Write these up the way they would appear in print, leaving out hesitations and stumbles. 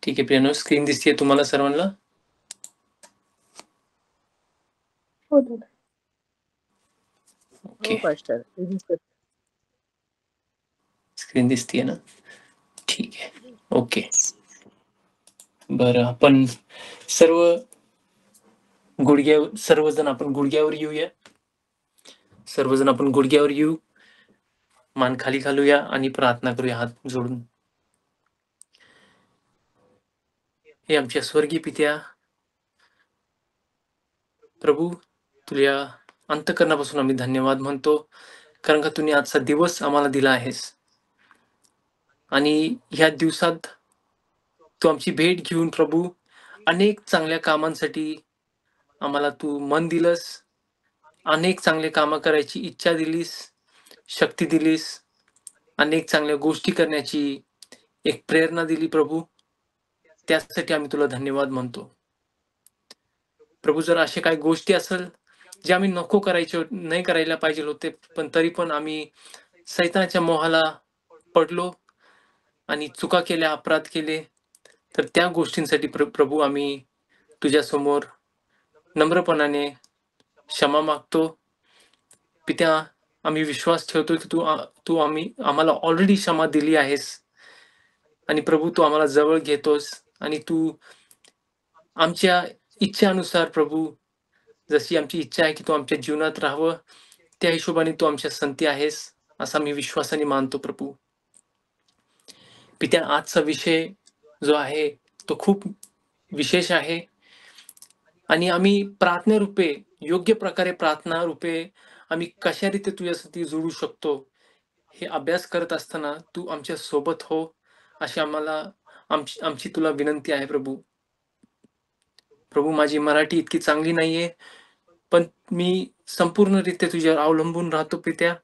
ठीक आहे प्रियानो, स्क्रीन दिसते तुम्हाला सर्वांना? हो ओके, पास्टर. स्क्रीन दिसतीये ना? ठीक आहे, ओके. बरं, आपण सर्वजण आपण गुडघ्यावर येऊया. सर्वजण आपण गुडघ्यावर येऊ, मान खाली घालूया आणि प्रार्थना करूया हात जोडून. हे आमच्या स्वर्गीय पित्या, प्रभू तुझ्या अंतःकरणापासून आम्ही धन्यवाद म्हणतो, कारण का तुम्ही आजचा दिवस आम्हाला दिला आहेस आणि ह्या दिवसात तू आमची भेट घेऊन प्रभू अनेक चांगल्या कामांसाठी आम्हाला तू मन दिलंस, अनेक चांगले कामं करायची इच्छा दिलीस, शक्ती दिलीस, अनेक चांगल्या गोष्टी करण्याची एक प्रेरणा दिली प्रभू. त्यासाठी आम्ही तुला धन्यवाद म्हणतो. प्रभू, जर अशा काही गोष्टी असेल जे आम्ही नाही करायला पाहिजे होते, पण तरी पण आम्ही सैतानाच्या मोहाला पडलो आणि चुका केल्या, अपराध केले, तर त्या गोष्टींसाठी प्रभू आम्ही तुझ्या समोर नम्रपणाने क्षमा मागतो. पित्या, आम्ही विश्वास ठेवतो की तू आम्हाला ऑलरेडी क्षमा दिली आहेस आणि प्रभू तू आम्हाला जवळ घेतोस आणि तू आमच्या इच्छेनुसार प्रभू, जशी आमची इच्छा आहे की तू आमच्या जीवनात राहावं, त्या हिशोबाने तू आमच्या संती आहेस, असा मी विश्वासाने मानतो प्रभू. पित्या, आजचा विषय जो आहे तो खूप विशेष आहे आणि आम्ही प्रार्थना रूपे, योग्य प्रकारे प्रार्थना रूपे आम्ही कशा रीती तुझ्यासाठी जोडू शकतो, हे अभ्यास करत असताना तू आमच्या सोबत हो, अशी आमची तुला विनंती आहे प्रभू. प्रभू, माझी मराठी इतकी चांगली नाहीये, पण मी संपूर्णरित्या तुझ्यावर अवलंबून राहतो पित्या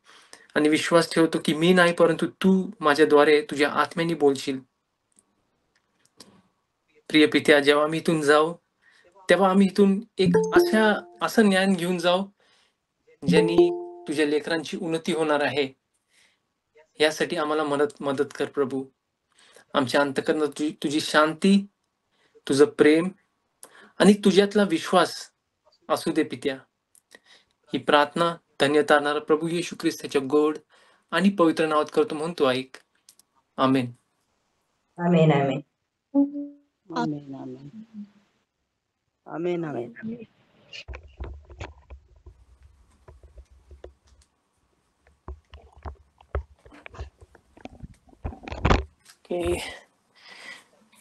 आणि विश्वास ठेवतो की मी नाही, परंतु तू माझ्याद्वारे तुझ्या आत्म्याने बोलशील. प्रिय पित्या, जेव्हा आम्ही इथून जाऊ तेव्हा आम्ही इथून एक असं ज्ञान घेऊन जाऊ ज्यांनी तुझ्या लेकरांची उन्नती होणार आहे. यासाठी आम्हाला मदत कर प्रभू. आमच्या अंतःकरणात तुझी शांती, तुझं प्रेम आणि तुझ्यातला विश्वास असू दे पित्या. ही प्रार्थना धन्य तारणारा प्रभू येशू ख्रिस्ताच्या गोड आणि पवित्र नावात करतो म्हणतो, ऐक. Amen. Amen. Amen. Amen. Amen. Amen. Amen.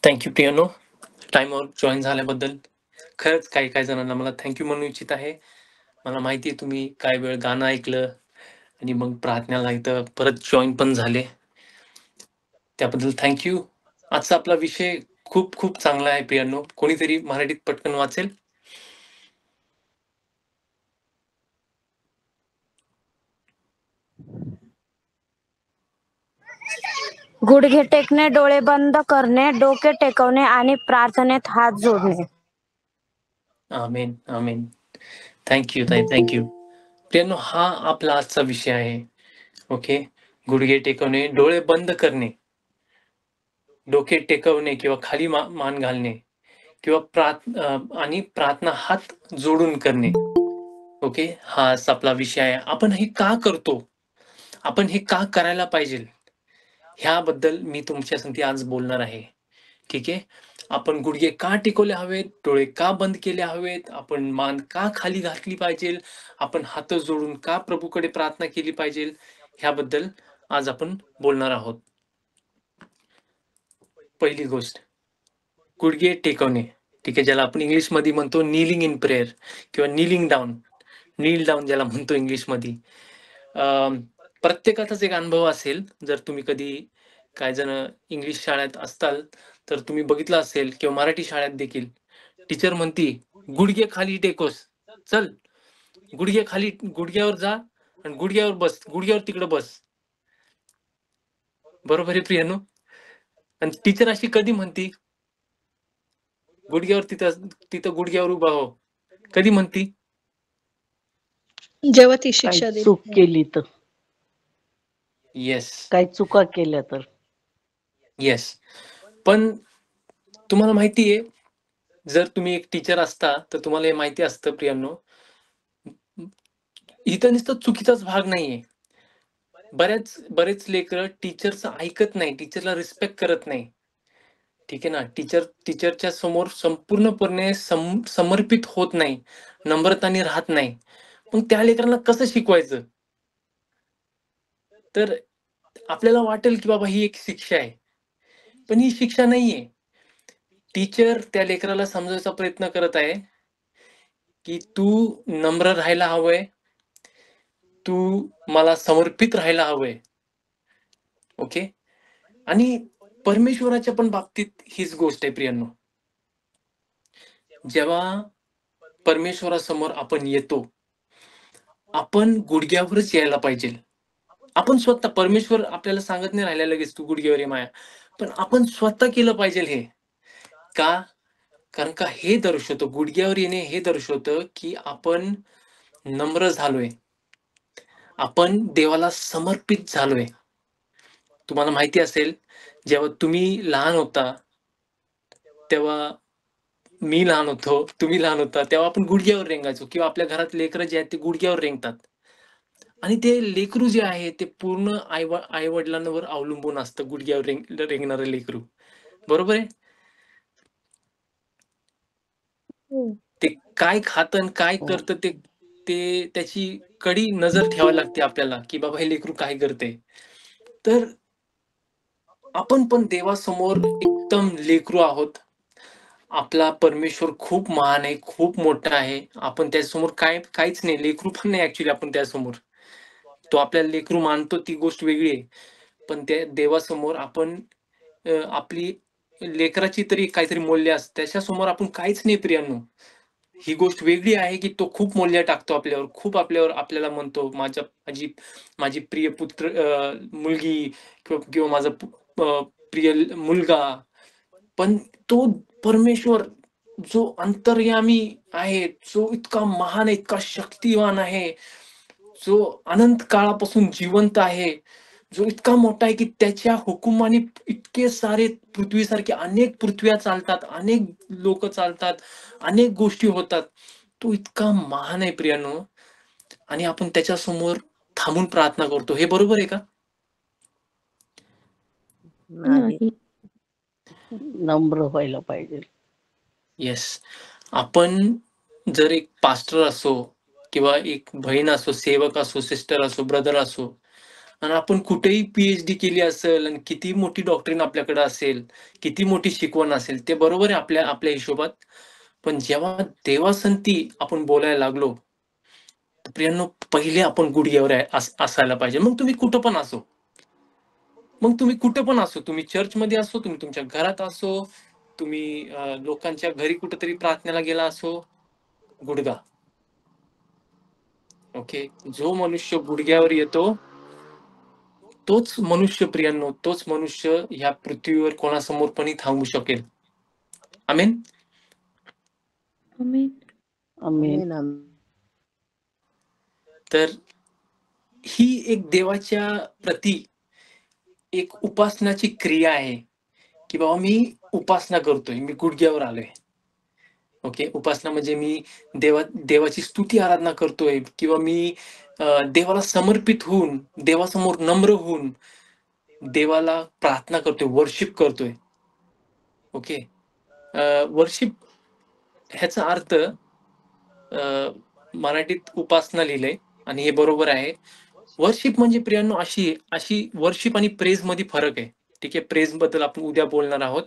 Thank you प्रियानो, टाइमवर join झाल्याबद्दल. खरंच काही जणांना मला थँक्यू म्हणू इच्छित आहे. मला माहिती आहे तुम्ही काय वेळ गाणं ऐकलं आणि मग प्रार्थनेला इथं परत जॉईन पण झाले, त्याबद्दल थँक्यू. आजचा आपला विषय खूप खूप चांगला आहे प्रियानो. कोणीतरी मराठीत पटकन वाचेल? गुडघे टेकणे, डोळे बंद करणे, डोके टेकवणे आणि प्रार्थनेत हात जोडणे. आमेन. आमेन. थँक्यू ताई, थँक्यू. प्रियानो, हा आपला आजचा विषय आहे. ओके, गुडघे टेकवणे, डोळे बंद करणे, डोके टेकवणे किंवा खाली मान घालणे किंवा आणि प्रार्थना हात जोडून करणे. ओके, हाच आपला विषय आहे. आपण हे का करतो, आपण हे का करायला पाहिजे, ह्याबद्दल मी तुमच्यासाठी आज बोलणार आहे. ठीक आहे, आपण गुडघे का टेकवले हवेत, डोळे का बंद केले हवेत, आपण मान का खाली घातली पाहिजे, आपण हात जोडून का प्रभूकडे प्रार्थना केली पाहिजे, ह्याबद्दल आज आपण बोलणार आहोत. पहिली गोष्ट, गुडघे टेकवणे. ठीक आहे, ज्याला आपण इंग्लिश मध्ये म्हणतो नीलिंग इन प्रेयर किंवा नील डाऊन ज्याला म्हणतो इंग्लिश मध्ये. प्रत्येकाचाच एक अनुभव असेल. जर तुम्ही कधी काय जण इंग्लिश शाळेत असताल तर तुम्ही बघितलं असेल, किंवा मराठी शाळेत देखील टीचर म्हणती गुडघे खाली टेकोस, चल गुडघ्यावर जा आणि गुडघ्यावर बस, गुडघ्यावर तिकडे बस. बरोबर आहे प्रियानो? आणि टीचर अशी कधी म्हणती गुडघ्यावर तिथं गुडघ्यावर उभा हो, कधी म्हणती? जेव्हा ती शिक्षा देते. चूक केली तर, येस, काही चुका केल्या तर. येस. पण तुम्हाला माहिती आहे, जर तुम्ही एक टीचर असता तर तुम्हाला हे माहिती असतं प्रियांनो, इथं नुसतं चुकीचाच भाग नाहीये. बरेच लेकरं टीचरचं ऐकत नाही, टीचरला रिस्पेक्ट करत नाही. ठीक आहे ना, टीचरच्या समोर संपूर्णपणे समर्पित होत नाही, नम्रताने राहत नाही. मग त्या लेकरांना कसं शिकवायचं? तर आपल्याला वाटेल की बाबा ही एक शिक्षा आहे, पण ही शिक्षा नाहीये. टीचर त्या लेकराला समजायचा प्रयत्न करत आहे की तू नम्र राहायला हवंय, तू मला समर्पित राहायला हवंय. ओके. आणि परमेश्वराच्या पण बाबतीत हीच गोष्ट आहे प्रियांनो. जेव्हा परमेश्वरासमोर आपण येतो, आपण गुडघ्यावरच यायला पाहिजे. आपण स्वतः, परमेश्वर आपल्याला सांगत नाही राहिला लगेच तू गुडघ्यावर ये माया, पण आपण स्वतः केलं पाहिजे हे. का? कारण का हे दर्शवतं, गुडघ्यावर येणे हे दर्शवतं की आपण नम्र झालोय, आपण देवाला समर्पित झालोय. तुम्हाला माहिती असेल, जेव्हा तुम्ही लहान होता, तेव्हा मी लहान होतो, तुम्ही लहान होता, तेव्हा आपण गुडघ्यावर रेंगायचो किंवा आपल्या घरात लेकरं जे आहेत ते गुडघ्यावर रेंगतात. आणि ते लेकरू जे आहे ते पूर्ण आई वडिलांवर अवलंबून असतं, गुडघ्यावर रेंगणारं लेकरू. बरोबर आहे? हो. ते काय खातं आणि काय हो. करतं ते ते त्याची कडी नजर ठेवावी लागते आपल्याला, की बाबा हे लेकरू काय करते. तर आपण पण देवासमोर एकदम लेकरू आहोत. आपला परमेश्वर खूप महान आहे, खूप मोठा आहे. आपण त्याच्यासमोर काहीच नाही, लेकरू पण नाही ऍक्च्युली आपण त्यासमोर. तो आपल्याला लेकरू मानतो ती गोष्ट वेगळी आहे. पण त्या देवासमोर आपण आपली लेकराची तरी काहीतरी मूल्य असतं. त्याच्यासमोर आपण काहीच नाही प्रियांनो. ही गोष्ट वेगळी आहे, की तो खूप मूल्य टाकतो आपल्यावर. खूप आपल्याला म्हणतो, माझी प्रिय मुलगी किंवा माझा प्रिय मुलगा. पण तो परमेश्वर जो अंतर्यामी आहे, जो इतका महान आहे, इतका शक्तिवान आहे, जो अनंत काळापासून जिवंत आहे, जो इतका मोठा आहे की त्याच्या हुकुमाने इतके सारे पृथ्वीसारखे अनेक पृथ्व्या चालतात, अनेक लोक चालतात, अनेक गोष्टी होतात. तो इतका महान आहे प्रियानो, आणि आपण त्याच्या समोर थांबून प्रार्थना करतो. हे बरोबर आहे का? नाही, नाही. नम्र व्हायला पाहिजे. येस. आपण जर एक पास्टर असो किंवा एक बहीण असो, सेवक असो, सिस्टर असो, ब्रदर असो, आणि आपण कुठेही PhD केली असेल आणि किती मोठी डॉक्टरीन आपल्याकडे असेल, किती मोठी शिकवण असेल, ते बरोबर आहे आपल्या आपल्या हिशोबात. पण जेव्हा देवासंती आपण बोलायला लागलो, तर प्रियांनो, पहिले आपण गुडघ्यावर असायला पाहिजे. मग तुम्ही कुठं पण असो, तुम्ही चर्चमध्ये असो, तुम्ही तुमच्या घरात असो, तुम्ही लोकांच्या घरी कुठेतरी प्रार्थनेला गेला असो, गुडघा. ओके. जो मनुष्य गुडघ्यावर येतो, तोच मनुष्य प्रियांनो, तोच मनुष्य ह्या पृथ्वीवर कोणासमोर पण थांबू शकेल. आमेन. आमेन. आमेन, आमेन. तर ही एक देवाच्या प्रती एक उपासनाची क्रिया आहे, की बाबा मी उपासना करतोय, मी गुडघ्यावर आलोय. ओके. उपासना म्हणजे मी देवाची स्तुती आराधना करतोय, किंवा मी देवाला समर्पित होऊन, देवासमोर नम्र होऊन देवाला प्रार्थना करतोय, वर्शिप करतोय. ओके. वर्शिप ह्याचा अर्थ मराठीत उपासना लिहिलंय, आणि हे बरोबर आहे. वर्शिप म्हणजे प्रियांनो अशी वर्शिप आणि प्रेज मध्ये फरक आहे. ठीक आहे, प्रेज बद्दल आपण उद्या बोलणार आहोत.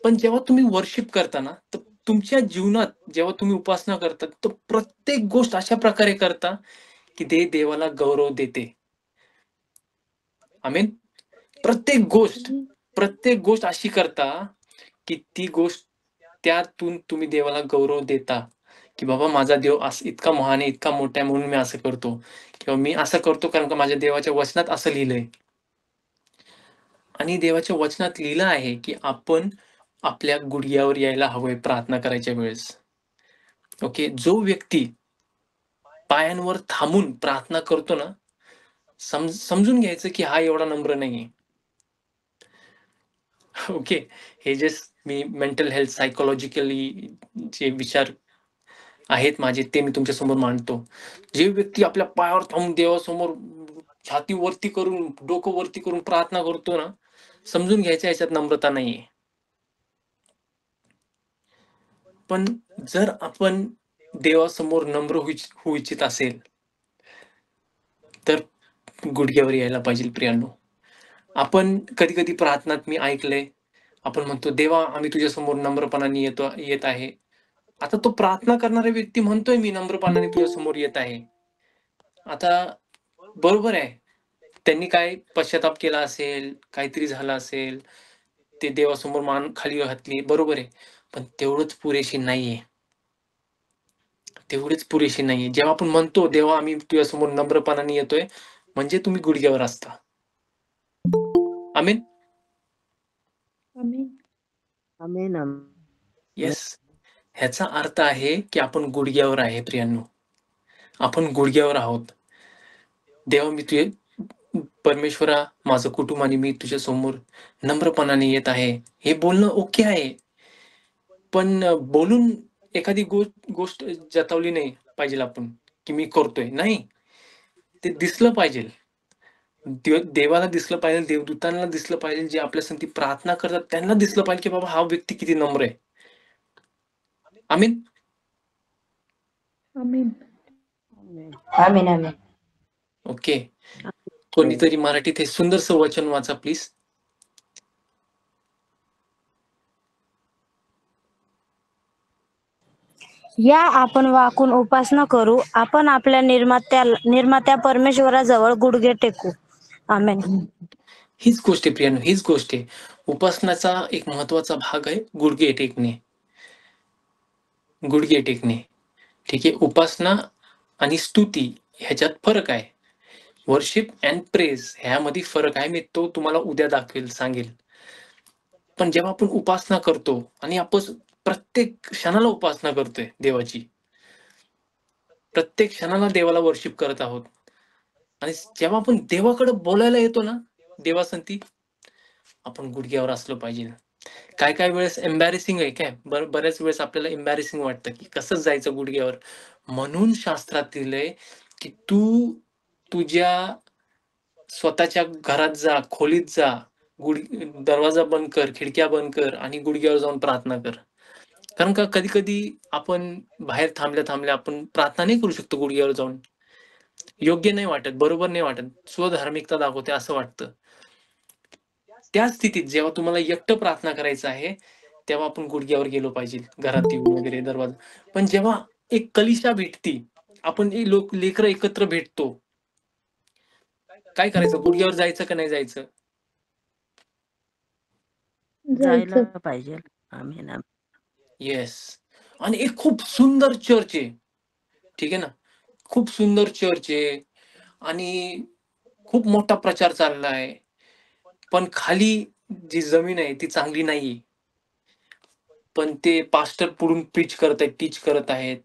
पण जेव्हा तुम्ही वर्शिप करता ना, तर तुमच्या जीवनात जेव्हा तुम्ही उपासना करता, तर प्रत्येक गोष्ट अशा प्रकारे करता की ते देवाला गौरव देते. आमेन. प्रत्येक गोष्ट अशी करता की ती गोष्ट, त्यातून तुम्ही देवाला गौरव देता, की बाबा माझा देव इतका महान आहे, इतका मोठा आहे, म्हणून मी असं करतो, किंवा मी असं करतो कारण का माझ्या देवाच्या वचनात असं लिहिलंय. आणि देवाच्या वचनात लिहिलं आहे की आपण आपल्या गुडघ्यावर यायला हवंय प्रार्थना करायच्या वेळेस. ओके. जो व्यक्ती पायांवर थांबून प्रार्थना करतो ना, समजून घ्यायचं की हा एवढा नम्र नाहीये. ओके. हे जे मी मेंटल हेल्थ सायकोलॉजिकली जे विचार आहेत माझे ते मी तुमच्या समोर मांडतो. जे व्यक्ती आपल्या पायावर थांबून देवासमोर छाती वरती करून डोकं वरती करून प्रार्थना करतो ना, समजून घ्यायच्या याच्यात नम्रता नाहीये. पण जर आपण देवासमोर नम्र होऊ इच्छित असेल तर गुडघ्यावर यायला पाहिजे प्रियांनो. आपण कधी कधी प्रार्थनात मी ऐकलंय, आपण म्हणतो देवा आम्ही तुझ्या समोर नम्रपणाने येत आहे. आता तो प्रार्थना करणारा व्यक्ती म्हणतोय मी नम्रपणाने तुझ्या समोर येत आहे. आता बरोबर आहे, त्यांनी काय पश्चाताप केला असेल, काहीतरी झालं असेल, ते देवासमोर मान खाली घातली, बरोबर आहे. पण तेवढंच पुरेशी नाहीये. तेवढीच पुरेशी नाहीये. जेव्हा आपण म्हणतो देवा आम्ही तुझ्या समोर नम्रपणाने येतोय, म्हणजे तुम्ही गुडघ्यावर असता. आमीन. आमेन. येस. ह्याचा अर्थ आहे की आपण गुडघ्यावर आहे प्रियांनो. आपण गुडघ्यावर आहोत. देवा मी तुझे परमेश्वरा माझं कुटुंब आणि मी तुझ्या समोर नम्रपणाने येत आहे, हे बोलणं ओके आहे. पण बोलून एखादी गोष्ट जतावली नाही पाहिजे आपण की मी करतोय. नाही, ते दिसलं पाहिजे. देवाला दिसलं पाहिजे, देवदूतांना दिसलं पाहिजे, जे आपल्या संगती प्रार्थना करतात त्यांना दिसलं पाहिजे की बाबा हा व्यक्ती किती नम्र आहे. आमीन. आमेन. आमेन आमेन. ओके. कोणीतरी मराठीत हे सुंदरसं वचन वाचा प्लीज. या आपण वाकून उपासना करू, आपण आपल्या निर्मात्या परमेश्वराजवळ गुडघे टेकू. आमेन. हीच गोष्ट आहे प्रियांनो, हीच गोष्ट आहे. उपासनाचा एक महत्वाचा भाग आहे गुडघे टेकणे. गुडघे टेकणे, ठीक आहे. उपासना आणि स्तुती ह्याच्यात फरक आहे. वर्शिप अँड प्रेज ह्यामध्ये फरक आहे. मी तो तुम्हाला उद्या सांगेल. पण जेव्हा आपण उपासना करतो आणि आपण प्रत्येक क्षणाला उपासना करतोय देवाची, प्रत्येक क्षणाला देवाला वर्शिप करत आहोत, आणि जेव्हा आपण देवाकडे बोलायला येतो ना देवासंती, आपण गुडघ्यावर असलं पाहिजे. काय काय वेळेस एम्बॅरेसिंग आहे काय, बऱ्याच वेळेस आपल्याला एम्बॅरेसिंग वाटतं की कसं जायचं गुडघ्यावर. म्हणून शास्त्रात लिहिलंय की तू तुझ्या स्वतःच्या घरात जा, खोलीत जा, दरवाजा बंद कर, खिडक्या बंद कर आणि गुडघ्यावर जाऊन प्रार्थना कर. कारण का कधी कधी आपण बाहेर थांबल्या आपण प्रार्थना नाही करू शकतो गुडघ्यावर जाऊन. योग्य नाही वाटत, बरोबर नाही वाटत, स्वधार्मिकता दाखवते असं वाटतं. त्या स्थितीत जेव्हा तुम्हाला एकटं प्रार्थना करायचं आहे तेव्हा आपण गुडघ्यावर गेलो पाहिजे, घरात येऊन वगैरे दरवाजा. पण जेव्हा एक कलिशा भेटती, आपण लेकरं एकत्र भेटतो, काय करायचं? गुडघ्यावर जायचं का नाही जायचं? जायला पाहिजे. आमेन. येस. आणि एक खूप सुंदर चर्च आहे, ठीक आहे ना, खूप सुंदर चर्च आहे आणि खूप मोठा प्रचार चाललाय, पण खाली जी जमीन आहे ती चांगली नाहीये. पण ते पास्टर पुढून टीच करत आहेत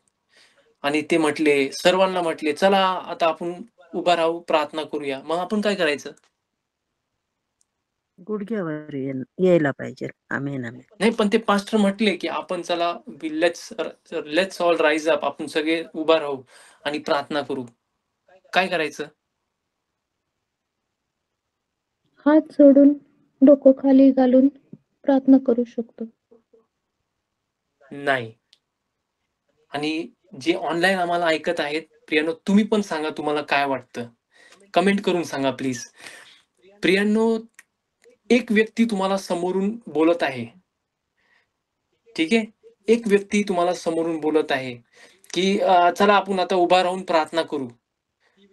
आणि ते सर्वांना म्हटले चला आता आपण उभा राहू, प्रार्थना करूया. मग आपण काय करायचं? गुडघ्यावर यायला पाहिजे. आमेन. आमेन. नाही, पण ते पास्टर म्हटले की आपण चला लेट्स ऑल राईज अप, आपण सगळे उभा राहू आणि प्रार्थना करू. काय करायचं? हात जोडून डोकं खाली घालून प्रार्थना करू शकतो. नाही. आणि जे ऑनलाईन आम्हाला ऐकत आहेत प्रियांनो, तुम्ही पण सांगा तुम्हाला काय वाटतं, कमेंट करून सांगा प्लीज. प्रियांनो, एक व्यक्ती तुम्हाला समोरून बोलत आहे, ठीक आहे, एक व्यक्ती तुम्हाला समोरून बोलत आहे की चला आपण आता उभा राहून प्रार्थना करू.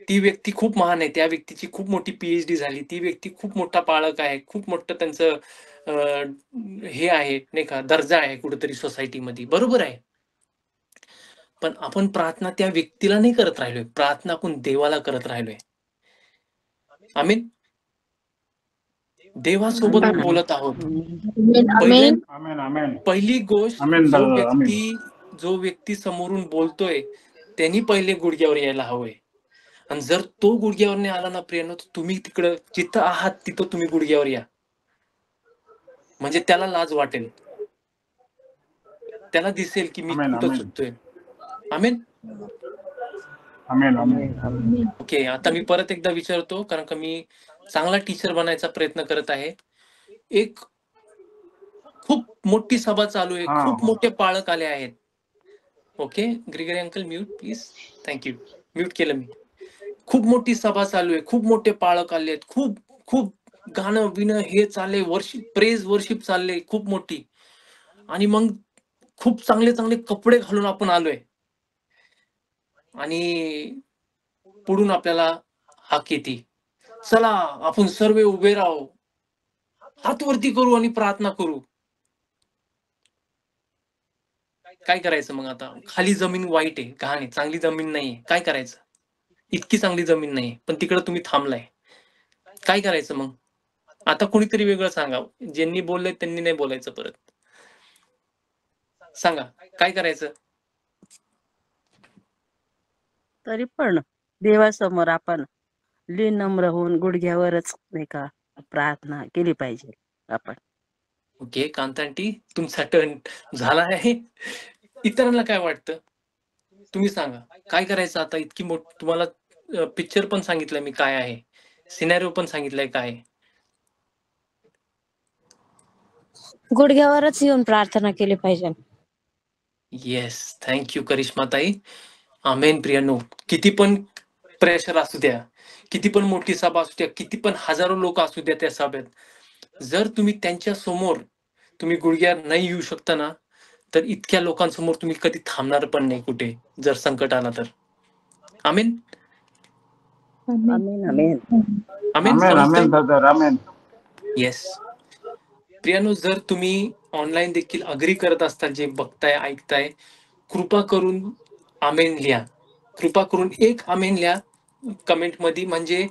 ती व्यक्ती खूप महान आहे, त्या व्यक्तीची खूप मोठी PhD झाली, ती व्यक्ती खूप मोठा पाळक आहे, खूप मोठं त्यांचं हे आहे नाही का, दर्जा आहे कुठेतरी सोसायटीमध्ये, बरोबर आहे. पण आपण प्रार्थना त्या व्यक्तीला नाही करत राहिलोय, प्रार्थना आपण देवाला करत राहिलोय. आमीन. देवासोबत आमेन. बोलत आहोत. आमेन. पहिली गोष्ट, आमेन दादा, आमेन. जो व्यक्ती समोरून बोलतोय त्यांनी पहिले गुडघ्यावर यायला हवंय. आणि जर तो गुडघ्यावर नाही आला ना प्रियांनो, तर तुम्ही तिकडं जिथं आहात तिथं तुम्ही गुडघ्यावर या. म्हणजे त्याला लाज वाटेल, त्याला दिसेल की मी आमेन, कुठं आमेन. चुकतोय. आमेन. Amen, amen. आमेन आमेन आमेन. ओके, आता मी परत एकदा विचारतो, कारण का मी चांगला टीचर बनायचा प्रयत्न करत आहे. एक खूप मोठी सभा चालू आहे, हा, खूप हो. मोठे पाळक आले आहेत. Okay, Gregory uncle mute please. Thank you, mute केलं मी. खूप मोठी सभा चालू आहे, खूप मोठे पाळक आले आहेत, खूप खूप गाणं बिणं हे चालले, वर्शिप प्रेज वर्शिप चालले खूप मोठी. आणि मग खूप चांगले चांगले कपडे घालून आपण आलोय आणि पुढून आपल्याला हाक येते, चला आपण सर्व उभे राहू, हात वरती करू आणि प्रार्थना करू. काय करायचं मग? आता खाली जमीन वाईट आहे, घाण आहे, चांगली जमीन नाहीये, काय करायचं? इतकी चांगली जमीन नाही, पण तिकडे तुम्ही थांबलाय, काय करायचं मग? आता कोणीतरी वेगळं सांगा, ज्यांनी बोललंय त्यांनी नाही बोलायचं परत. सांगा काय करायचं? तरी पण देवासमोर आपण नम्र होऊन गुडघ्यावरच नाही का प्रार्थना केली पाहिजे आपण. ओके, कांतांटी तुमचा टर्न झाला आहे. इतरांना काय वाटतं तुम्ही सांगा, काय करायचं आता? इतकी मोठी तुम्हाला पिक्चर पण सांगितलंय मी काय आहे, सिनेरिओ पण सांगितलंय काय आहे. गुडघ्यावरच येऊन प्रार्थना केली पाहिजे. येस, थँक्यू करिश्मा ताई. आमेन प्रियानो. किती पण प्रेशर असू द्या, किती पण मोठी सभा असू द्या, किती पण हजारो लोक असू द्या त्या सभेत, जर तुम्ही त्यांच्या समोर तुम्ही गुडघ्या नाही येऊ शकता ना, तर इतक्या लोकांसमोर तुम्ही कधी थांबणार पण नाही कुठे, जर संकट आला तर. आमेन. आमेन. आमेन आमेन आमेन, आमेन, समजतंय? आमेन, ब्रदर. आमेन. येस प्रियानो, जर तुम्ही ऑनलाईन देखील अग्री करत असताल, जे बघताय ऐकताय, कृपा करून आमेन लिहा. कृपा करून एक आमेन लिहा कमेंट मध्ये, म्हणजे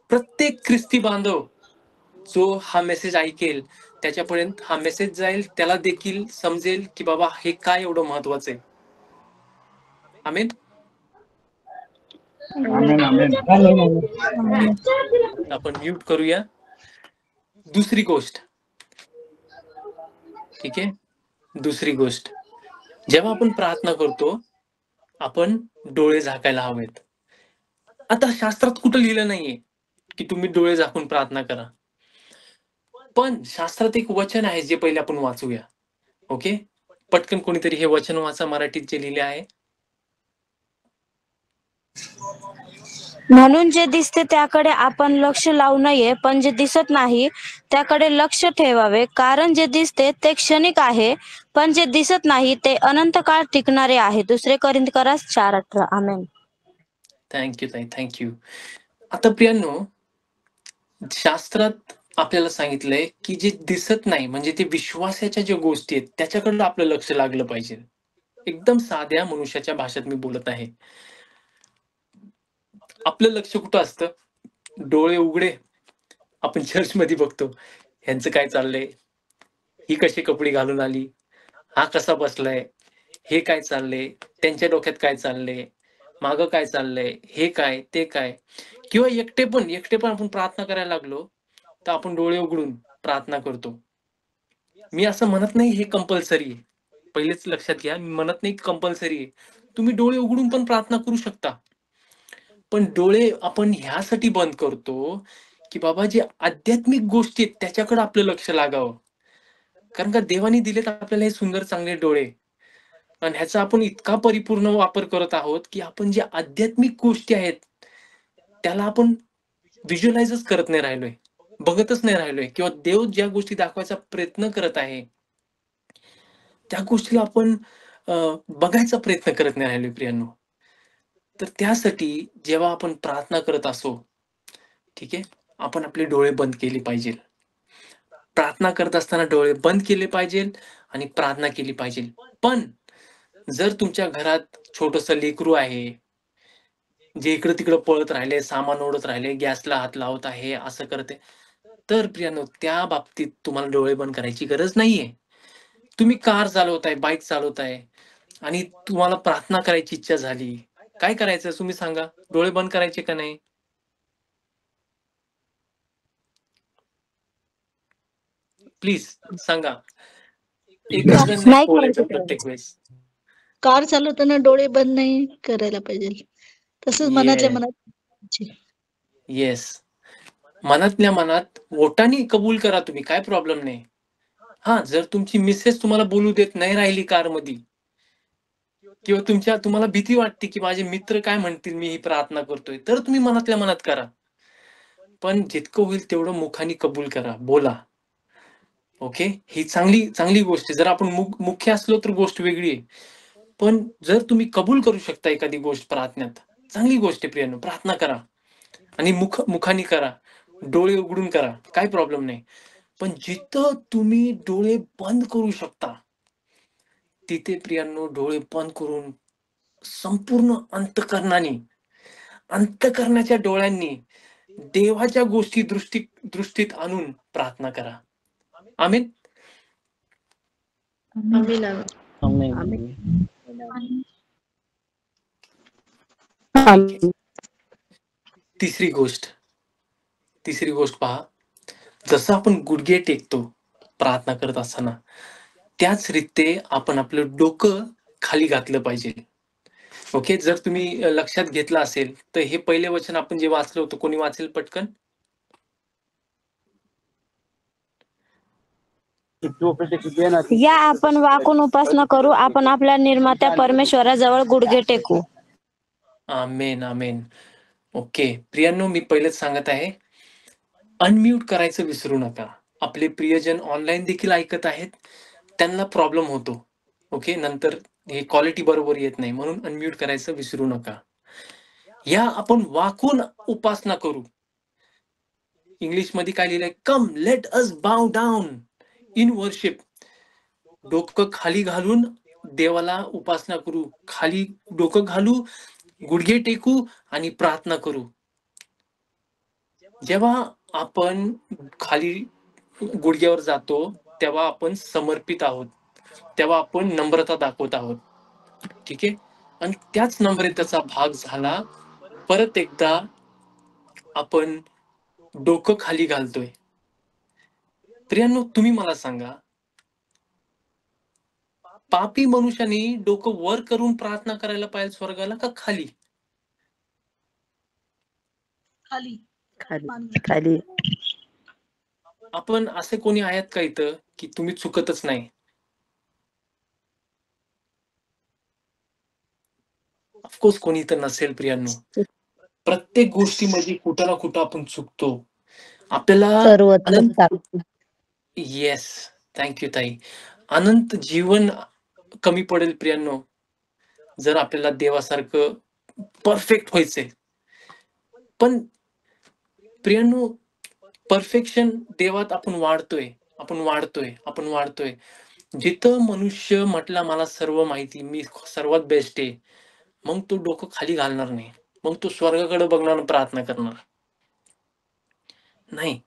प्रत्येक ख्रिस्ती बांधव जो हा मेसेज ऐकेल त्याच्यापर्यंत हा मेसेज जाईल, त्याला देखील समजेल की बाबा हे काय एवढं महत्वाचं आहे. आमेन. Amen, amen. Amen amen. आमेन. आपण म्यूट करूया. दुसरी गोष्ट, ठीक आहे, दुसरी गोष्ट, जेव्हा आपण प्रार्थना करतो आपण डोळे झाकायला हवेत. आता शास्त्रात कुठं लिहिलं नाहीये की तुम्ही डोळे झाकून प्रार्थना करा, पण शास्त्रात एक वचन आहे जे पहिले आपण वाचूया. ओके, पटकन कोणीतरी हे वचन वाचा, मराठीत जे लिहिले आहे. म्हणून जे दिसते त्याकडे आपण लक्ष लावू नये, पण जे दिसत नाही त्याकडे लक्ष ठेवावे, कारण जे दिसते ते क्षणिक आहे, पण जे दिसत नाही ते अनंत काळ टिकणारे आहे. 2 कोरिंथकरास 4:18. आमेन. थँक्यू ताई, थँक्यू. आता प्रियांनो, शास्त्रात आपल्याला सांगितलंय की जे दिसत नाही, म्हणजे ते विश्वासाच्या ज्या गोष्टी आहेत त्याच्याकडे आपलं लक्ष लागलं पाहिजे. एकदम साध्या मनुष्याच्या भाषेत मी बोलत आहे. आपलं लक्ष कुठं असतं? डोळे उघडे आपण चर्च मध्ये बघतो, ह्यांचं काय चाललंय, ही कशी कपडे घालून आली, हा कसा बसलाय, हे काय चाललंय, त्यांच्या डोक्यात काय चाललंय, मागं काय चाललंय, हे काय ते काय. किंवा एकटे पण आपण प्रार्थना करायला लागलो तर आपण डोळे उघडून प्रार्थना करतो. मी असं म्हणत नाही हे कंपल्सरी आहे, पहिलेच लक्षात घ्या, मी म्हणत नाही कंपल्सरी आहे, तुम्ही डोळे उघडून पण प्रार्थना करू शकता. पण डोळे आपण ह्यासाठी बंद करतो की बाबा जे आध्यात्मिक गोष्टी आहेत त्याच्याकडे आपलं लक्ष लागावं. कारण का देवाने दिलेत आपल्याला हे सुंदर चांगले डोळे, आणि ह्याचा आपण इतका परिपूर्ण वापर करत आहोत की आपण जे आध्यात्मिक गोष्टी आहेत त्याला आपण व्हिज्युअलाइजच करत नाही राहिलोय, बघतच नाही राहिलोय, किंवा देव ज्या गोष्टी दाखवायचा प्रयत्न करत आहे त्या गोष्टीला आपण बघायचा प्रयत्न करत नाही राहिलोय प्रियांनो. तर त्यासाठी जेव्हा आपण प्रार्थना करत असो, ठीक आहे, आपण आपले डोळे बंद केले पाहिजे. प्रार्थना करत असताना डोळे बंद केले पाहिजे आणि प्रार्थना केली पाहिजे. पण जर तुमच्या घरात छोटस लेकरू आहे जे इकडे तिकडे पळत राहिले, सामान ओढत राहिले, गॅसला हात लावत आहे, असं करते, तर प्रियानो त्या बाबतीत तुम्हाला डोळे बंद करायची गरज नाहीये. तुम्ही कार चालवताय, बाईक चालवताय आणि तुम्हाला प्रार्थना करायची इच्छा झाली, काय करायचं तुम्ही सांगा? डोळे बंद करायचे का नाही? प्लीज सांगा. एकच जण नाही नाही बोलायचं करायचं. प्रत्येक वेळेस. कार चालवताना डोळे बंद नाही करायला पाहिजे. तसंच मनातल्या मनात येस, मनातल्या मनात ओटाने कबूल करा तुम्ही, काय प्रॉब्लेम नाही. हा, जर तुमची मिसेस तुम्हाला बोलू देत नाही राहिली कार मध्ये, किंवा तुम्हाला भीती वाटते की माझे मित्र काय म्हणतील मी ही प्रार्थना करतोय, तर तुम्ही मनातल्या मनात करा. पण जितकं होईल तेवढं मुखाने कबूल करा, बोला. ओके, ही चांगली चांगली गोष्ट आहे. जर आपण मुख्य असलो तर गोष्ट वेगळी आहे, पण जर तुम्ही कबूल करू शकता एखादी गोष्ट प्रार्थनेत, चांगली गोष्ट आहे प्रियानो. प्रार्थना करा आणि मुखाने करा, डोळे उघडून करा, काय प्रॉब्लेम नाही. पण जिथं तुम्ही डोळे बंद करू शकता तिथे प्रियांनो डोळे बंद करून संपूर्ण अंतःकरणाच्या डोळ्यांनी देवाच्या गोष्टी दृष्टीत आणून प्रार्थना करा. आमीन. तिसरी गोष्ट पहा, जसं आपण गुडघे टेकतो प्रार्थना करत असताना, त्याच रीते आपण आपलं डोकं खाली घातलं पाहिजे. ओके, जर तुम्ही लक्षात घेतलं असेल तर हे पहिले वचन आपण जे वाचलं होतं, कोणी वाचेल पटकन? या आपण वाकून उपासना करू, आपण आपल्या निर्मात्या परमेश्वराजवळ गुडघे टेकू. आमेन आमेन. ओके प्रियांनो, मी पहिलेच सांगत आहे, अनम्यूट करायचं विसरू नका. आपले प्रियजन ऑनलाईन देखील ऐकत आहेत, त्यांना प्रॉब्लेम होतो. ओके, नंतर हे क्वालिटी बरोबर येत नाही, म्हणून अनम्यूट करायचं विसरू नका. या आपण वाकून उपासना करू. इंग्लिश मध्ये काय लिहिलंय? Come let us bow down in worship. डोकं खाली घालून देवाला उपासना करू, खाली डोकं घालू, गुडघे टेकू आणि प्रार्थना करू. जेव्हा आपण खाली गुडघ्यावर जातो तेव्हा आपण समर्पित आहोत, तेव्हा आपण नम्रता दाखवत आहोत. ठीक आहे, आणि त्याच नम्रतेचा भाग झाला परत एकदा आपण डोकं खाली घालतोय. प्रियांनो, तुम्ही मला सांगा, पापी मनुष्याने डोकं वर करून प्रार्थना करायला पाहिजे स्वर्गाला का खाली? खाली खाली. आपण असे कोणी आहेत का इथं की तुम्ही चुकतच नाही? ऑफकोर्स कोणी इथं नसेल प्रियांनो. प्रत्येक गोष्टीमध्ये कुठं ना कुठं आपण चुकतो. आपल्याला सर्व येस, थँक्यू ताई. अनंत जीवन कमी पडेल प्रियांनो जर आपल्याला देवासारखं परफेक्ट व्हायचंय. पण प्रियांनो, परफेक्शन देवात आपण वाढतोय. जिथं मनुष्य म्हटला मला सर्व माहिती, मी सर्वात बेस्ट आहे, मग तो डोकं खाली घालणार नाही, मग तो स्वर्गाकडे बघणार, प्रार्थना करणार नाही.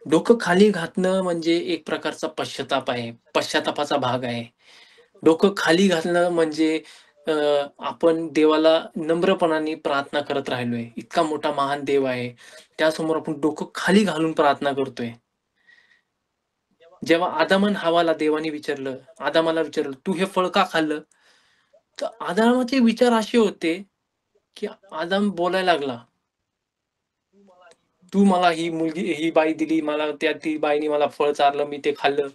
डोकं खाली घातणं म्हणजे एक प्रकारचा पश्चाताप आहे, पश्चातापाचा भाग आहे. डोकं खाली घालणं म्हणजे आपण देवाला नम्रपणाने प्रार्थना करत राहिलोय. इतका मोठा महान देव आहे, त्यासमोर आपण डोकं खाली घालून प्रार्थना करतोय. जेव्हा आदामाला देवाने आदामाला विचारलं तू हे फळ का खाल्लं, तर आदामाचे विचार असे होते की आदाम बोलायला लागला, तू मला ही बाई दिली, मला ती बाईने मला फळ चारलं, मी ते खाल्लं.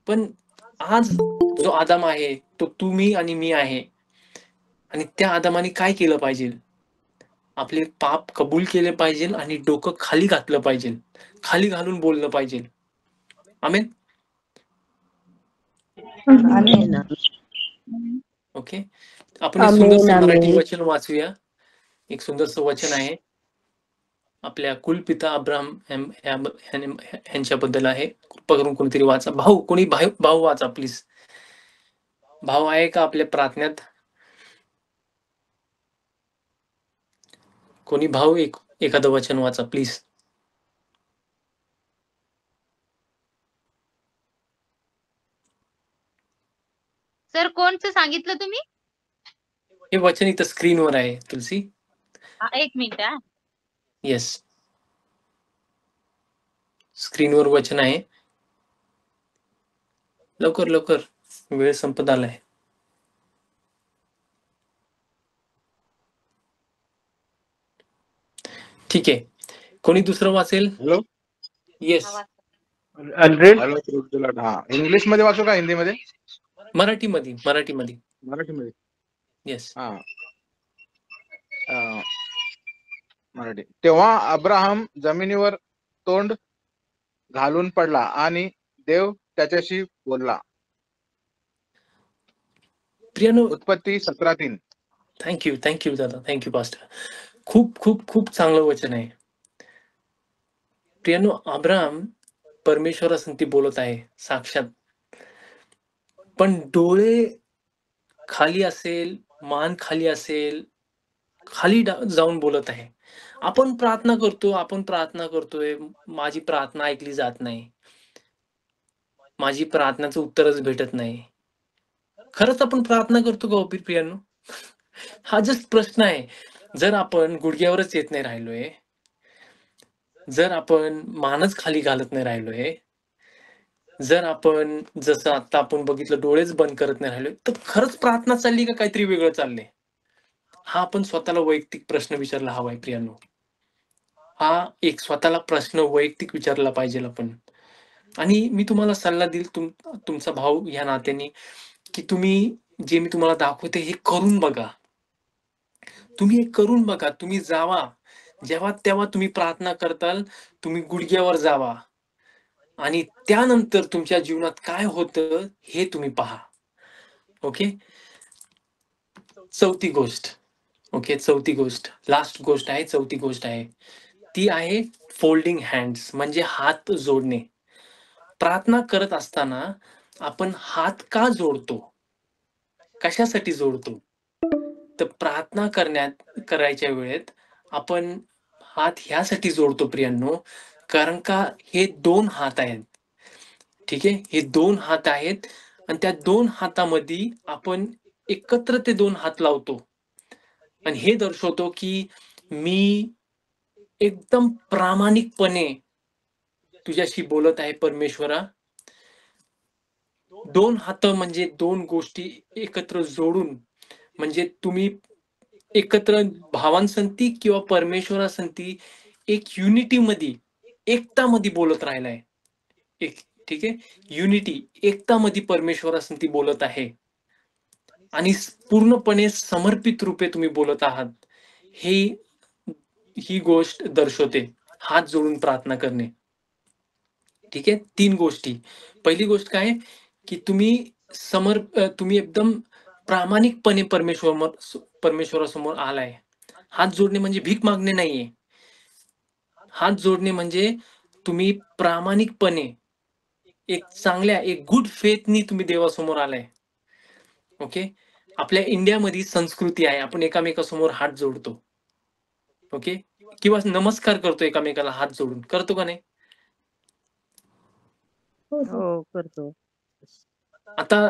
पण आज जो आदाम आहे तो तुम्ही आणि मी आहे, आणि त्या आदामाने काय केलं पाहिजे? आपले पाप कबूल केले पाहिजे आणि डोकं खाली घातलं पाहिजे, खाली घालून बोललं पाहिजे. आमेन. ओके, आपण एक सुंदरसं मराठी वचन वाचूया. एक सुंदरसं वचन आहे आपल्या कुलपिता अब्राहम यांच्याबद्दल आहे. कृपा करून कोणीतरी वाचा. भाऊ वाचा प्लीज. भाऊ आहे का आपल्या प्रार्थनेत? कोणी भाऊ एखादं वचन वाचा प्लीज. सर कोणचं सांगितलं तुम्ही? हे वचन इथं स्क्रीनवर आहे तुलसी. एक मिनिट. येस, स्क्रीनवर वचन आहे. लवकर लवकर, वेळ संपत आलाय. ठीक आहे, कोणी दुसरं वाचेल? हॅलो येस, हा, इंग्लिश मध्ये वाचू का हिंदीमध्ये? मराठीमध्ये. मराठीमध्ये. येस. हा, मराठी. तेव्हा अब्राहम जमिनीवर तोंड घालून पडला आणि देव त्याच्याशी बोलला. प्रियानो, उत्पत्ती 17:3. थँक्यू दादा, थँक्यू पास्टर. खूप खूप खूप चांगलं वचन आहे. प्रियानो, अब्राहम परमेश्वरासंती बोलत आहे साक्षात, पण डोळे खाली असेल, मान खाली असेल, खाली जाऊन बोलत आहे. आपण प्रार्थना करतोय, माझी प्रार्थना ऐकली जात नाही, माझी प्रार्थनाचं उत्तरच भेटत नाही. खरंच आपण प्रार्थना करतो का प्रियानो? हा जस्ट प्रश्न आहे. जर आपण गुडघ्यावरच येत नाही राहिलोय, जर आपण मानच खाली घालत नाही राहिलोय, जर आपण जसं आता आपण बघितलं डोळेच बंद करत नाही राहिलोय, तर खरंच प्रार्थना चालली का काहीतरी वेगळं चाललंय? हा आपण स्वतःला वैयक्तिक प्रश्न विचारला हवाय प्रियानो. हा एक स्वतःला प्रश्न वैयक्तिक विचारला पाहिजे आपण. आणि मी तुम्हाला सल्ला देईल, तुमचा भाऊ या नात्याने, की तुम्ही जे मी तुम्हाला दाखवते हे करून बघा. तुम्ही हे करून बघा. तुम्ही जावा, जेव्हा तेव्हा तुम्ही प्रार्थना करताल, तुम्ही गुडघ्यावर जावा आणि त्यानंतर तुमच्या जीवनात काय होतं हे तुम्ही पहा. ओके, चौथी गोष्ट, लास्ट गोष्ट आहे, चौथी गोष्ट आहे, ती आहे फोल्डिंग हँड्स, म्हणजे हात जोडणे. प्रार्थना करत असताना आपण हात का जोडतो? कशासाठी जोडतो? तर प्रार्थना करायच्या वेळेत आपण हात ह्यासाठी जोडतो प्रियांनो, कारण का हे 2 हात आहेत. ठीक आहे, हे 2 हात आहेत आणि त्या 2 हातामध्ये आपण एकत्र ते 2 हात लावतो आणि हे दर्शवतो की मी एकदम प्रामाणिकपणे तुझ्याशी बोलत आहे परमेश्वरा. 2 हात म्हणजे 2 गोष्टी एकत्र जोडून, म्हणजे तुम्ही एकत्र भावांसंती किंवा परमेश्वरासंती एक युनिटी मध्ये, एकता मध्ये बोलत राहिलाय. ठीक आहे, युनिटी, एकता मध्ये परमेश्वरासंती बोलत आहे आणि पूर्णपणे समर्पित रूपे तुम्ही बोलत आहात. ही गोष्ट दर्शवते हात जोडून प्रार्थना करणे. ठीक आहे, 3 गोष्टी. पहिली गोष्ट काय की तुम्ही एकदम प्रामाणिकपणे परमेश्वरासमोर आलाय. हात जोडणे म्हणजे भीक मागणे नाहीये. हात जोडणे म्हणजे तुम्ही प्रामाणिकपणे एक गुड फेथनी तुम्ही देवासमोर आलाय. ओके, आपल्या इंडियामध्ये संस्कृती आहे, आपण एकामेकासमोर हात जोडतो. ओके, किंवा नमस्कार करतो एकामेकाला हात जोडून, करतो का नाही? हो, करतो. आता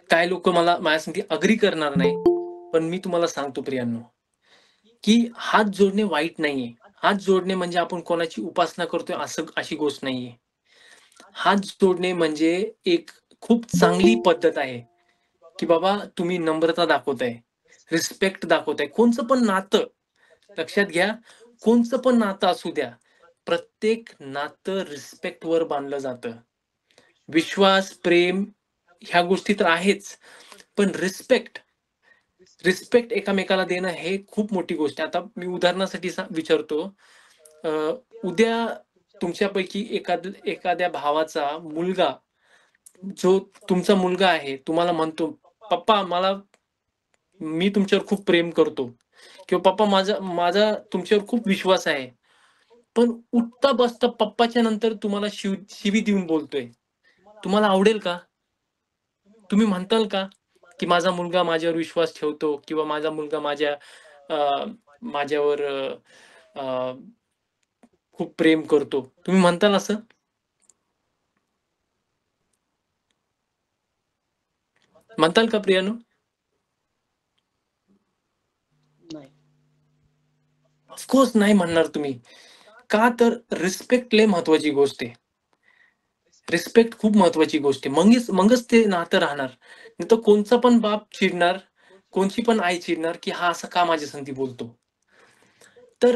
काय लोक माझ्यासाठी अग्री करणार नाही, पण मी तुम्हाला सांगतो प्रियांनो, की हात जोडणे वाईट नाहीये. हात जोडणे म्हणजे आपण कोणाची उपासना करतोय अशी गोष्ट नाहीये. हात जोडणे म्हणजे एक खूप चांगली पद्धत आहे, की बाबा तुम्ही नम्रता दाखवताय, रिस्पेक्ट दाखवताय. कोणचं पण नातं, लक्षात घ्या, कोणचं पण नातं असू द्या, प्रत्येक नातं रिस्पेक्ट वर बांधलं जातं. विश्वास, प्रेम ह्या गोष्टी तर आहेच, पण रिस्पेक्ट एकामेकाला देणं हे खूप मोठी गोष्ट आहे. आता मी उदाहरणासाठी विचारतो, उद्या तुमच्यापैकी एखाद्या भावाचा मुलगा, जो तुमचा मुलगा आहे, तुम्हाला म्हणतो, पप्पा मी तुमच्यावर खूप प्रेम करतो, किंवा पप्पा माझा तुमच्यावर खूप विश्वास आहे, पण उठता बसता पप्पाच्या नंतर तुम्हाला शिवी देऊन बोलतोय, तुम्हाला आवडेल का? तुम्ही म्हणताल का की माझा मुलगा माझ्यावर विश्वास ठेवतो, किंवा माझा मुलगा माझ्यावर खूप प्रेम करतो? तुम्ही म्हणताल असं? म्हणताल का प्रियानो? ऑफकोर्स नाही म्हणणार तुम्ही. का तर रिस्पेक्ट लय महत्वाची गोष्ट आहे. रिस्पेक्ट खूप महत्वाची गोष्ट आहे. मगच ते नातं राहणार. नाही तर कोणचा पण बाप चिडणार, कोणची पण आई चिडणार की हा असं का माझ्या संधी बोलतो. तर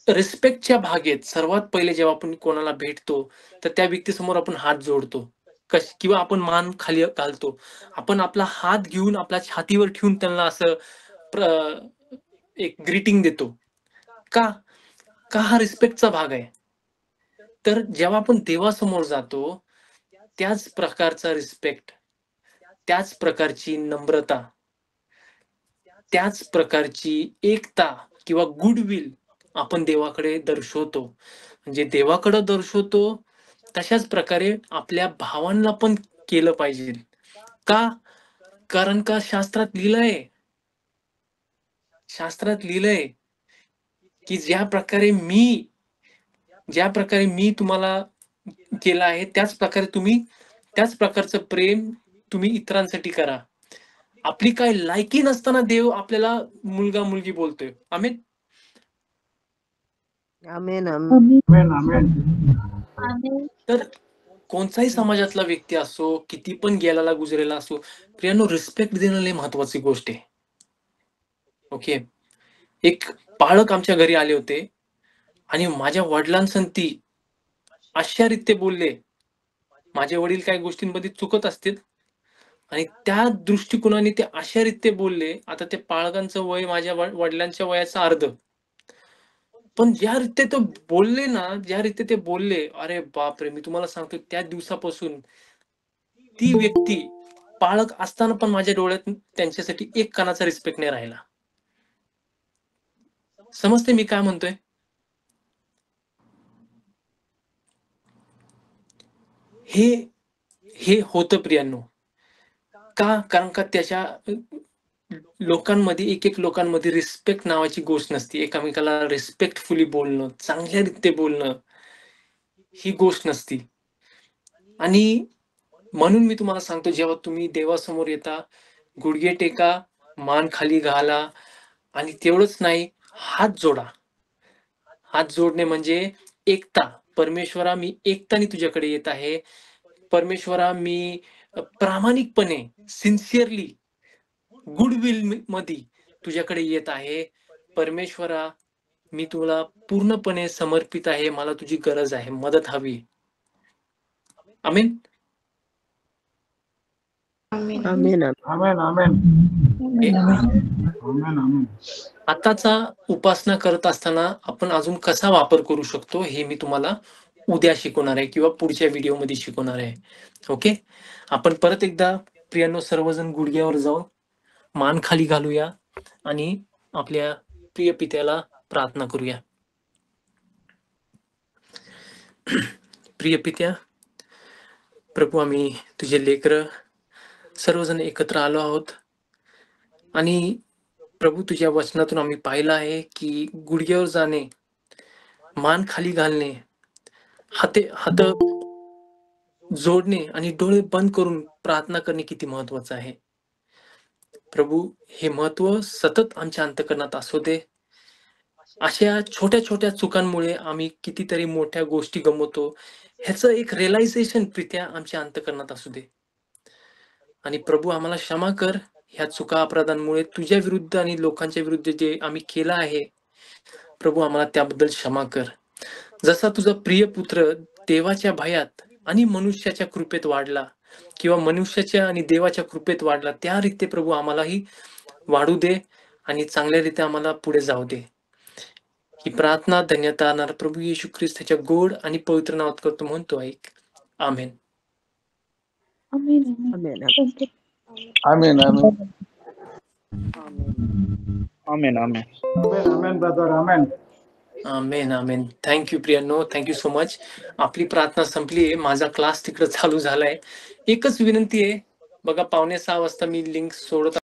रिस्पेक्टच्या भागेत सर्वात पहिले जेव्हा आपण कोणाला भेटतो तर त्या व्यक्तीसमोर आपण हात जोडतो किंवा आपण मान खाली घालतो. आपण आपला हात घेऊन आपल्या छातीवर ठेवून त्यांना असं एक ग्रीटिंग देतो. का का हा रिस्पेक्टचा भाग आहे. तर जेव्हा आपण देवासमोर जातो त्याच प्रकारचा रिस्पेक्ट, त्याच प्रकारची नम्रता, त्याच प्रकारची एकता किंवा गुडविल आपण देवाकडे दर्शवतो. म्हणजे देवाकडे दर्शवतो तशाच प्रकारे आपल्या भावांना पण केलं पाहिजे. का? कारण का शास्त्रात लिहिलंय की ज्या प्रकारे मी तुम्हाला केलं आहे त्याच प्रकारचं प्रेम तुम्ही इतरांसाठी करा. आपली काय लायकी नसताना देव आपल्याला मुलगा मुलगी बोलतोय. आमेन. आमेन. तर कोणताही समाजातला व्यक्ती असो, किती पण गेलेला गुजरेला असो, प्रियानो रिस्पेक्ट देणं लय महत्वाची गोष्ट आहे. ओके. एक पालक आमच्या घरी आले होते आणि माझ्या वडिलांसंती अशा रीते बोलले. माझे वडील काही गोष्टींमध्ये चुकत असतील आणि त्या दृष्टिकोनाने ते अशा रीते बोलले. आता ते पालकांचं वय माझ्या वडिलांच्या वयाचं अर्ध. पण ज्या रीते ते बोलले, अरे बापरे, मी तुम्हाला सांगतो त्या दिवसापासून ती व्यक्ती पालक असताना पण माझ्या डोळ्यात त्यांच्यासाठी एक कणाचा रिस्पेक्ट नाही राहिला. समजते मी काय म्हणतोय. हे होतं प्रियांनो. का? कारण का त्याच्या लोकांमध्ये एक लोकांमध्ये रिस्पेक्ट नावाची गोष्ट नसते. एकमेकाला रिस्पेक्टफुली बोलणं, चांगल्या रीते बोलणं ही गोष्ट नसती. आणि म्हणून मी तुम्हाला सांगतो, जेव्हा तुम्ही देवासमोर येता, गुडघे टेका, मान खाली घाला आणि तेवढंच नाही, हात जोडा. हात जोडणे म्हणजे एकता. परमेश्वरा, मी एकताने तुझ्याकडे येत आहे. परमेश्वरा, मी प्रामाणिकपणे, सिन्सिअरली, गुडविल मध्ये तुझ्याकडे येत आहे. परमेश्वरा, मी तुला पूर्णपणे समर्पित आहे. मला तुझी गरज आहे, मदत हवी. आमेन. आताचा उपासना करत असताना आपण अजून कसा वापर करू शकतो हे मी तुम्हाला उद्या शिकवणार आहे किंवा पुढच्या व्हिडिओमध्ये शिकवणार आहे. ओके. आपण परत एकदा प्रियांनो सर्वजण गुडघ्यावर जाऊन मान खाली घालूया आणि आपल्या प्रिय पित्याला प्रार्थना करूया. प्रिय पित्या, प्रभू, आम्ही तुझे लेकरं सर्वजण एकत्र आलो आहोत आणि प्रभू, तुझ्या वचनातून आम्ही पाहिलं आहे की गुडघ्यावर जाणे, मान खाली घालणे, हात जोडणे आणि डोळे बंद करून प्रार्थना करणे किती महत्वाचं आहे. प्रभू, हे महत्व सतत आमच्या अंतःकरणात असू दे. अशा छोट्या छोट्या चुकांमुळे आम्ही कितीतरी मोठ्या गोष्टी गमवतो, ह्याचं एक रिअलायझेशन प्रित्या आमच्या अंतःकरणात असू दे. आणि प्रभू, आम्हाला क्षमा कर ह्या चुका अपराधांमुळे तुझ्या विरुद्ध आणि लोकांच्या विरुद्ध जे आम्ही केलं आहे. प्रभू, आम्हाला त्याबद्दल क्षमा कर. जसा तुझा प्रिय पुत्र देवाच्या भयात आणि मनुष्याच्या कृपेत वाढला किंवा मनुष्याच्या आणि देवाच्या कृपेत वाढला, त्या रीते प्रभू आम्हालाही वाढू दे आणि चांगल्या रीते आम्हाला पुढे जाऊ दे. ही प्रार्थना धन्यता प्रभू येशू ख्रिस्ताच्या गोड आणि पवित्र नावात करतो म्हणतो, ऐक. आमेन. आमेन. आमेन. थँक्यू प्रियांनो, थँक्यू सो मच. आपली प्रार्थना संपली. माझा क्लास तिकडे चालू झालाय. एकच विनंती आहे बघा, 5:45 वाजता मी लिंक सोडत